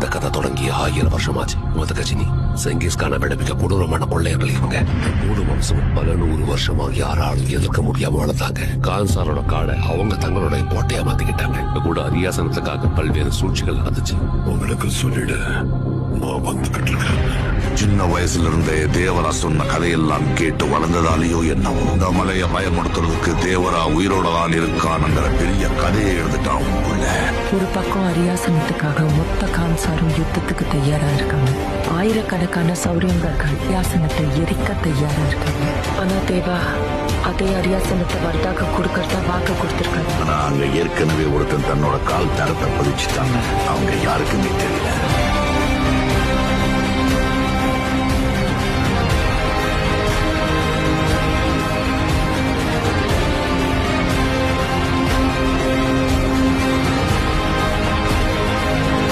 இந்த கதை தொடங்கி 1000 வருஷமாச்சு. கஜினி செங்கிஸ்கான விட மிக கொடூரமான கொள்ளையர்கள் இவங்க. மூணு வம்சம் பல 100 வருஷமா யாராலும் எதிர்க்க முடியாம வளர்ந்தாங்க. கான்சாரோட காடை அவங்க தங்களோட கோட்டையா மாத்திக்கிட்டாங்க. கூட அரியாசனத்துக்காக பல்வேறு சூழ்ச்சிகள் நடந்துச்சு. உங்களுக்கு சொல்லிடு, நான் வந்துகிட்டு இருக்கேன். சின்ன வயசுல இருந்தே தேவரா சொன்ன கதையெல்லாம் கேட்டு வளர்ந்ததாலேயோ என்னவோ இந்த மலையை பயமுடுத்துறதுக்கு தேவரா உயிரோட தான் இருக்கான்ங்கிற பெரிய கதையை எழுதிட்டான். ஒரு பக்கம் அரியாசனத்துக்காக மொத்த கான்சாரும் யுத்தத்துக்கு தயாரா இருக்காங்க. ஆயிரக்கணக்கான சௌரியங்கர்கள் அரியாசனத்தை எரிக்க தயாரா இருக்காங்க. ஆனா தேவா அதே அரியாசனத்தை வர்தாக கொடுக்கறதா வாக்கு கொடுத்திருக்காங்க. ஆனா அங்க ஏற்கனவே ஒருத்தன் தன்னோட கால் தரத்தை பதிச்சுட்டாங்க. அவங்க யாருக்குமே